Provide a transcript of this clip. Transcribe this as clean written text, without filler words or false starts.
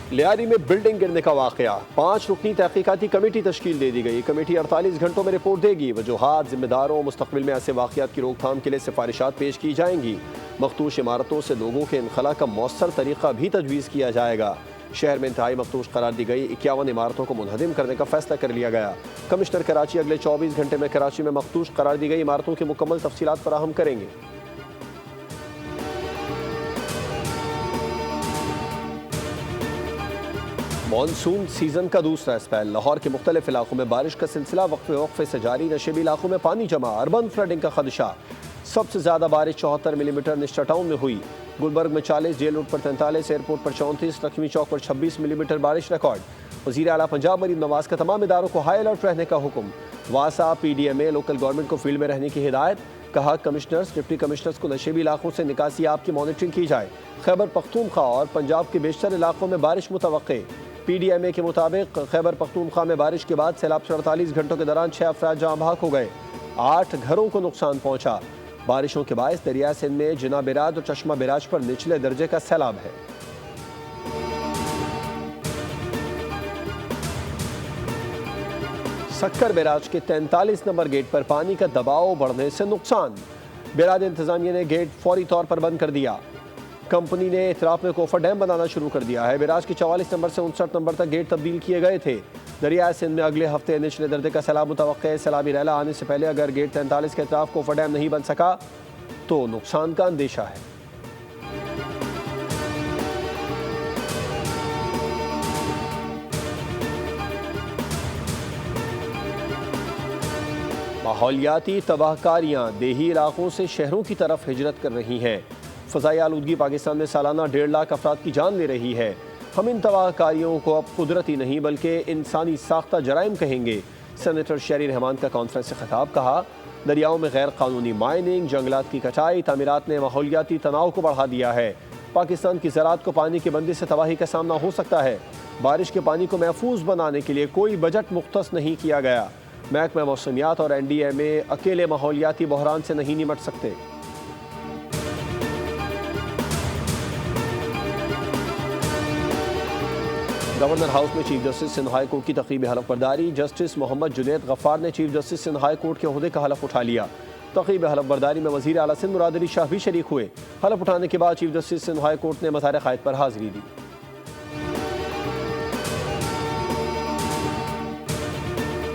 लियारी में बिल्डिंग गिरने का वाकया, 5 रुकनी तहकीकाती कमेटी तश्कील दे दी गई। कमेटी 48 घंटों में रिपोर्ट देगी। वजूहात, जिम्मेदारों, मुस्तकबिल में ऐसे वाकयात की रोकथाम के लिए सिफारिशात पेश की जाएंगी। मखदूश इमारतों से लोगों के इनखला का मौसर तरीका भी तजवीज़ किया जाएगा। शहर में इंतहाई मखदूश करार दी गई 51 इमारतों को मुनहदिम करने का फैसला कर लिया गया। कमिश्नर कराची अगले 24 घंटे में कराची में मखदूश करार दी गई इमारतों की मुकम्मल तफसीलात फराहम करेंगे। मॉनसून सीजन का दूसरा स्पेल, लाहौर के मुख्तलिफ इलाकों में बारिश का सिलसिला वक्फे से जारी। नशेबी इलाकों में पानी जमा, अर्बन फ्लडिंग का खदशा। सबसे ज्यादा बारिश 74 मिलीमीटर निश्चा टाउन में हुई। गुलबर्ग में 40, जेल रोड पर 43, एयरपोर्ट पर 34, लक्ष्मी चौक पर 26 मिलीमीटर बारिश रिकॉर्ड। वज़ीर आला पंजाब मरीम नवाज का तमाम इदारों को हाई अलर्ट रहने का हुक्म। वासा PDMA लोकल गवर्नमेंट को फील्ड में रहने की हिदायत। कहा कमिश्नर्स, डिप्टी कमिश्नर्स को नशेबी इलाकों से निकासी आप की मॉनिटरिंग की जाए। खैबर पख्तूनख्वा और पंजाब के बेशतर इलाकों में बारिश मुतवक्के। PDMA के मुताबिक खैबर पख्तूनख्वा में बारिश के बाद सैलाब से 48 घंटों के दौरान 6 अफराद जहाँ भाग हो गए, 8 घरों को नुकसान पहुंचा। बारिशों के बायस दरिया सिंध में जिना बिराज और चश्मा बिराज पर निचले दर्जे का सैलाब है। सक्कर बैराज के 43 नंबर गेट पर पानी का दबाव बढ़ने से नुकसान। बैराज इंतजामिया ने गेट फौरी तौर पर बंद कर दिया। कंपनी ने इतराफ में कोफर डैम बनाना शुरू कर दिया है। बैराज के 44 नंबर से 59 नंबर तक गेट तब्दील किए गए थे। दरिया सिंध में अगले हफ्ते निचले दर्जे का सैलाब मुतवक्के है। सैलाबी रैला आने से पहले अगर गेट 43 के इतराफ कोफर डैम नहीं बन सका तो नुकसान का अंदेशा है। माहौलियाती तबाहकारियाँ देही इलाकों से शहरों की तरफ हिजरत कर रही हैं। फ़ज़ाई आलूदगी पाकिस्तान में सालाना 1.5 लाख अफराद की जान ले रही है। हम इन तबाहकारियों को अब कुदरती नहीं बल्कि इंसानी साख्ता जराइम कहेंगे। सेनेटर शेरी रहमान का कॉन्फ्रेंस से खिताब। कहा दरियाओं में गैर कानूनी माइनिंग, जंगलात की कटाई, तामीरात ने माहौलियाती तनाव को बढ़ा दिया है। पाकिस्तान की ज़राअत को पानी की बंदी से तबाही का सामना हो सकता है। बारिश के पानी को महफूज बनाने के लिए कोई बजट मुख्तस नहीं किया गया। महकमा मौसमियात और NDMA अकेले माहौलियाती बहरान से नहीं निमट सकते। गवर्नर हाउस में chief justice Sindh high court की तक़रीब हलफ बर्दारी। जस्टिस मोहम्मद जुनैद गफ्फार ने chief justice Sindh high court के ओहदे का हलफ उठा लिया। तक़रीब हलफ बर्दारी में वज़ीर आला सिंध मुराद अली शाह भी शरीक हुए। हलफ उठाने के बाद chief justice Sindh high court ने मज़ार क़ायद पर हाज़िरी दी।